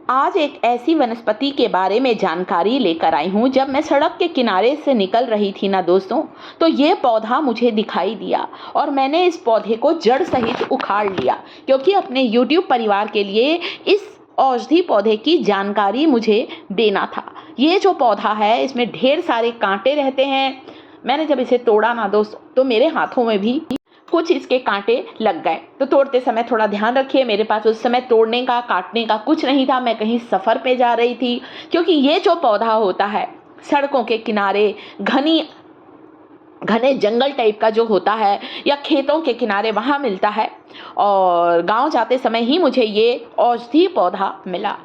आज एक ऐसी वनस्पति के बारे में जानकारी लेकर आई हूँ। जब मैं सड़क के किनारे से निकल रही थी ना दोस्तों, तो ये पौधा मुझे दिखाई दिया और मैंने इस पौधे को जड़ सहित उखाड़ लिया, क्योंकि अपने YouTube परिवार के लिए इस औषधि पौधे की जानकारी मुझे देना था। ये जो पौधा है, इसमें ढेर सारे कांटे रहते हैं। मैंने जब इसे तोड़ा ना दोस्तों, तो मेरे हाथों में भी कुछ इसके कांटे लग गए। तो तोड़ते समय थोड़ा ध्यान रखिए। मेरे पास उस समय तोड़ने का, काटने का कुछ नहीं था। मैं कहीं सफ़र पे जा रही थी, क्योंकि ये जो पौधा होता है सड़कों के किनारे, घने जंगल टाइप का जो होता है, या खेतों के किनारे वहाँ मिलता है। और गांव जाते समय ही मुझे ये औषधि पौधा मिला।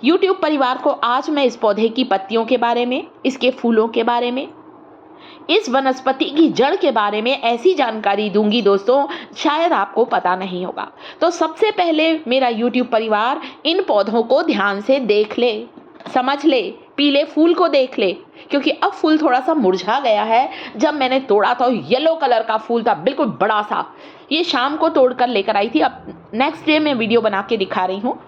YouTube परिवार को आज मैं इस पौधे की पत्तियों के बारे में, इसके फूलों के बारे में, इस वनस्पति की जड़ के बारे में ऐसी जानकारी दूंगी दोस्तों, शायद आपको पता नहीं होगा। तो सबसे पहले मेरा YouTube परिवार इन पौधों को ध्यान से देख ले, समझ ले, पीले फूल को देख ले, क्योंकि अब फूल थोड़ा सा मुरझा गया है। जब मैंने तोड़ा तो येलो कलर का फूल था, बिल्कुल बड़ा सा। ये शाम को तोड़ कर लेकर आई थी। अब नेक्स्ट डे मैं वीडियो बना के दिखा रही हूँ।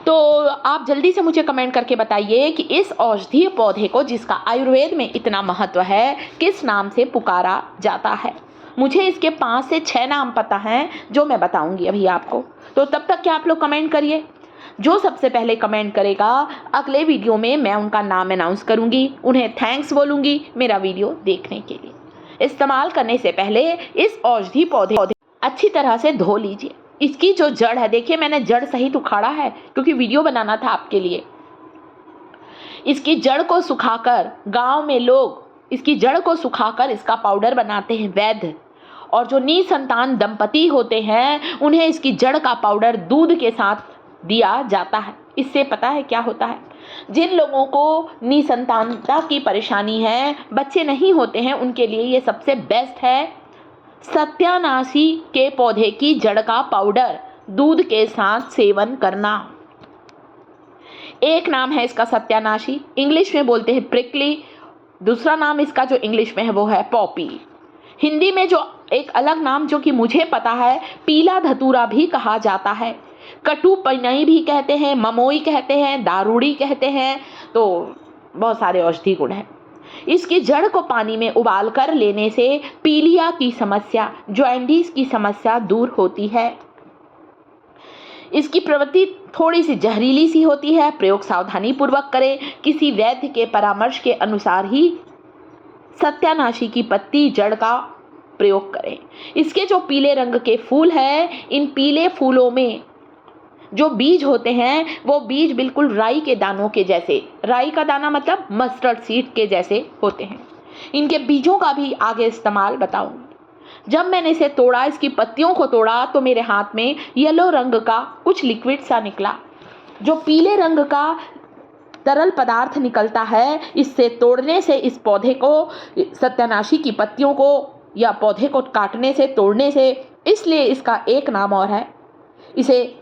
तो आप जल्दी से मुझे कमेंट करके बताइए कि इस औषधीय पौधे को, जिसका आयुर्वेद में इतना महत्व है, किस नाम से पुकारा जाता है। मुझे इसके 5 से 6 नाम पता हैं, जो मैं बताऊंगी अभी आपको। तो तब तक क्या आप लोग कमेंट करिए। जो सबसे पहले कमेंट करेगा, अगले वीडियो में मैं उनका नाम अनाउंस करूंगी, उन्हें थैंक्स बोलूंगी मेरा वीडियो देखने के लिए। इस्तेमाल करने से पहले इस औषधि पौधे अच्छी तरह से धो लीजिए। इसकी जो जड़ है, देखिए मैंने जड़ सहित उखाड़ा है, क्योंकि वीडियो बनाना था आपके लिए। इसकी जड़ को सुखाकर, गांव में लोग इसकी जड़ को सुखाकर इसका पाउडर बनाते हैं वैद्य। और जो निसंतान दंपति होते हैं, उन्हें इसकी जड़ का पाउडर दूध के साथ दिया जाता है। इससे पता है क्या होता है? जिन लोगों को निसंतानता की परेशानी है, बच्चे नहीं होते हैं, उनके लिए ये सबसे बेस्ट है। सत्यानाशी के पौधे की जड़ का पाउडर दूध के साथ सेवन करना। एक नाम है इसका सत्यानाशी, इंग्लिश में बोलते हैं प्रिकली। दूसरा नाम इसका जो इंग्लिश में है वो है पॉपी। हिंदी में जो एक अलग नाम जो कि मुझे पता है, पीला धतूरा भी कहा जाता है, कटु पनई भी कहते हैं, ममोई कहते हैं, दारूड़ी कहते हैं। तो बहुत सारे औषधि गुण हैं। इसकी जड़ को पानी में उबाल कर लेने से पीलिया की समस्या, जॉइंडिस की समस्या दूर होती है। इसकी प्रवृत्ति थोड़ी सी जहरीली सी होती है। प्रयोग सावधानी पूर्वक करें। किसी वैद्य के परामर्श के अनुसार ही सत्यानाशी की पत्ती, जड़ का प्रयोग करें। इसके जो पीले रंग के फूल हैं, इन पीले फूलों में जो बीज होते हैं, वो बीज बिल्कुल राई के दानों के जैसे, राई का दाना मतलब मस्टर्ड सीड के जैसे होते हैं। इनके बीजों का भी आगे इस्तेमाल बताऊंगी। जब मैंने इसे तोड़ा, इसकी पत्तियों को तोड़ा, तो मेरे हाथ में येलो रंग का कुछ लिक्विड सा निकला। जो पीले रंग का तरल पदार्थ निकलता है, इससे तोड़ने से, इस पौधे को, सत्यानाशी की पत्तियों को या पौधे को काटने से, तोड़ने से, इसलिए इसका एक नाम और है। इसे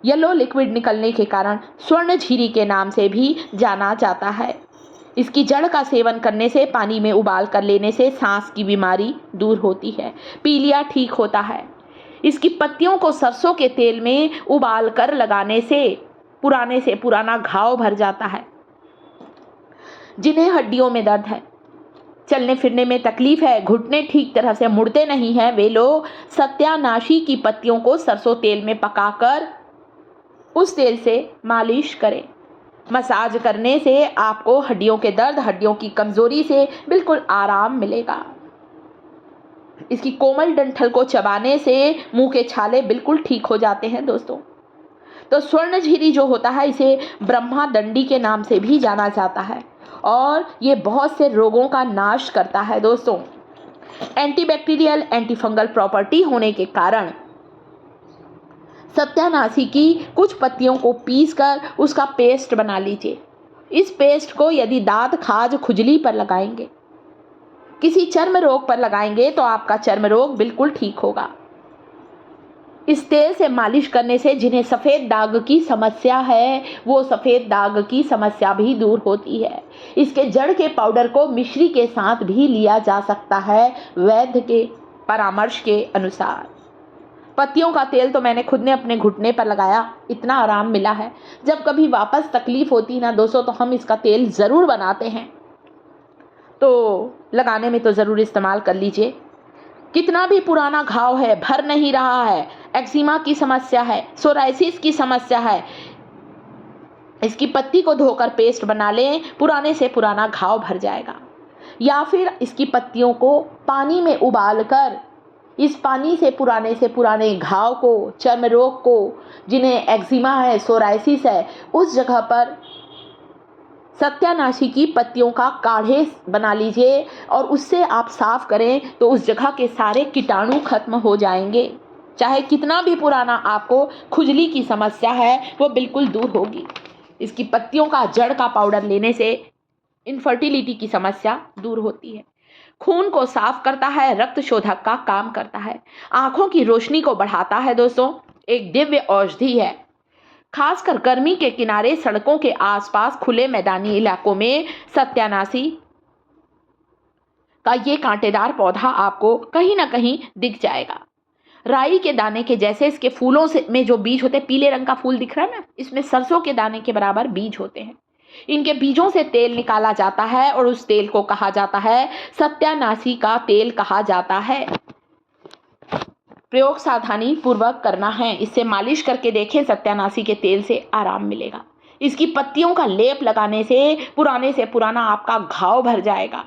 येलो लिक्विड निकलने के कारण स्वर्ण झीरी के नाम से भी जाना जाता है। इसकी जड़ का सेवन करने से, पानी में उबाल कर लेने से सांस की बीमारी दूर होती है, पीलिया ठीक होता है। इसकी पत्तियों को सरसों के तेल में उबाल कर लगाने से पुराना घाव भर जाता है। जिन्हें हड्डियों में दर्द है, चलने फिरने में तकलीफ है, घुटने ठीक तरह से मुड़ते नहीं हैं, वे लोग सत्यानाशी की पत्तियों को सरसों तेल में पकाकर उस तेल से मालिश करें। मसाज करने से आपको हड्डियों के दर्द, हड्डियों की कमजोरी से बिल्कुल आराम मिलेगा। इसकी कोमल डंठल को चबाने से मुंह के छाले बिल्कुल ठीक हो जाते हैं दोस्तों। तो स्वर्ण झीरी जो होता है, इसे ब्रह्मा दंडी के नाम से भी जाना जाता है, और ये बहुत से रोगों का नाश करता है दोस्तों। एंटीबैक्टीरियल, एंटीफंगल प्रॉपर्टी होने के कारण सत्यानाशी की कुछ पत्तियों को पीसकर उसका पेस्ट बना लीजिए। इस पेस्ट को यदि दांत, खाज, खुजली पर लगाएंगे, किसी चर्म रोग पर लगाएंगे, तो आपका चर्म रोग बिल्कुल ठीक होगा। इस तेल से मालिश करने से जिन्हें सफ़ेद दाग की समस्या है, वो सफ़ेद दाग की समस्या भी दूर होती है। इसके जड़ के पाउडर को मिश्री के साथ भी लिया जा सकता है, वैद्य के परामर्श के अनुसार। पत्तियों का तेल तो मैंने खुद ने अपने घुटने पर लगाया, इतना आराम मिला है। जब कभी वापस तकलीफ होती ना दोस्तों तो हम इसका तेल ज़रूर बनाते हैं, तो लगाने में तो ज़रूर इस्तेमाल कर लीजिए। कितना भी पुराना घाव है, भर नहीं रहा है, एक्जिमा की समस्या है, सोराइसिस की समस्या है, इसकी पत्ती को धोकर पेस्ट बना लें, पुराने से पुराना घाव भर जाएगा। या फिर इसकी पत्तियों को पानी में उबालकर इस पानी से पुराने घाव को, चर्म रोग को, जिन्हें एक्जिमा है, सोराइसिस है, उस जगह पर सत्यानाशी की पत्तियों का काढ़े बना लीजिए और उससे आप साफ करें तो उस जगह के सारे कीटाणु खत्म हो जाएंगे। चाहे कितना भी पुराना आपको खुजली की समस्या है वो बिल्कुल दूर होगी। इसकी पत्तियों का जड़ का पाउडर लेने से इनफर्टिलिटी की समस्या दूर होती है। खून को साफ करता है, रक्त शोधक का काम करता है, आंखों की रोशनी को बढ़ाता है दोस्तों, एक दिव्य औषधि है। खासकर गर्मी के किनारे, सड़कों के आसपास, खुले मैदानी इलाकों में सत्यानाशी का ये कांटेदार पौधा आपको कहीं ना कहीं दिख जाएगा। राई के दाने के जैसे इसके फूलों से में जो बीज होते हैं, पीले रंग का फूल दिख रहा है ना, इसमें सरसों के दाने के बराबर बीज होते हैं। इनके बीजों से तेल निकाला जाता है और उस तेल को कहा जाता है सत्यानाशी का तेल कहा जाता है। प्रयोग सावधानी पूर्वक करना है। इससे मालिश करके देखें, सत्यानाशी के तेल से आराम मिलेगा। इसकी पत्तियों का लेप लगाने से पुराना आपका घाव भर जाएगा।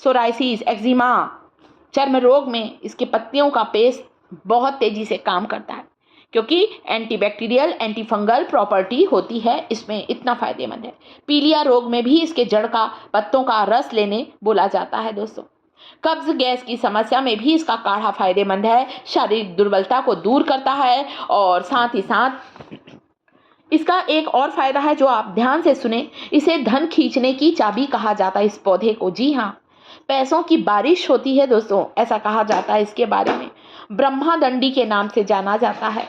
सोराइसिस, एक्जिमा, चर्म रोग में इसकी पत्तियों का पेस्ट बहुत तेजी से काम करता है, क्योंकि एंटीबैक्टीरियल, एंटीफंगल प्रॉपर्टी होती है इसमें, इतना फायदेमंद है। पीलिया रोग में भी इसके जड़ का, पत्तों का रस लेने बोला जाता है दोस्तों। कब्ज गैस की समस्या में भी इसका काढ़ा फायदेमंद है, शारीरिक दुर्बलता को दूर करता है और साथ ही साथ इसका एक और फायदा है जो आप ध्यान से सुने, इसे धन खींचने की चाबी कहा जाता है इस पौधे को। जी हाँ, पैसों की बारिश होती है दोस्तों, ऐसा कहा जाता है इसके बारे में। ब्रह्मादंडी के नाम से जाना जाता है।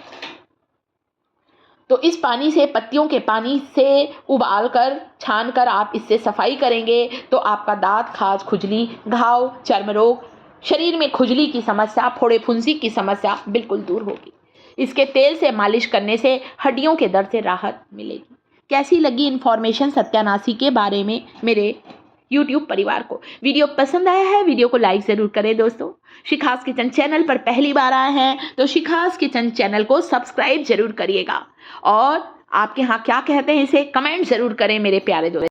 तो इस पानी से, पत्तियों के पानी से उबालकर, छानकर आप इससे सफाई करेंगे तो आपका दांत, खाज, खुजली, घाव, चर्म रोग, शरीर में खुजली की समस्या, फोड़े फुंसी की समस्या बिल्कुल दूर होगी। इसके तेल से मालिश करने से हड्डियों के दर्द से राहत मिलेगी। कैसी लगी इन्फॉर्मेशन सत्यानाशी के बारे में मेरे YouTube परिवार को? वीडियो पसंद आया है, वीडियो को लाइक ज़रूर करें दोस्तों। शिखास किचन चैनल पर पहली बार आए हैं तो शिखास किचन चैनल को सब्सक्राइब जरूर करिएगा और आपके यहाँ क्या कहते हैं इसे कमेंट ज़रूर करें मेरे प्यारे दोस्त।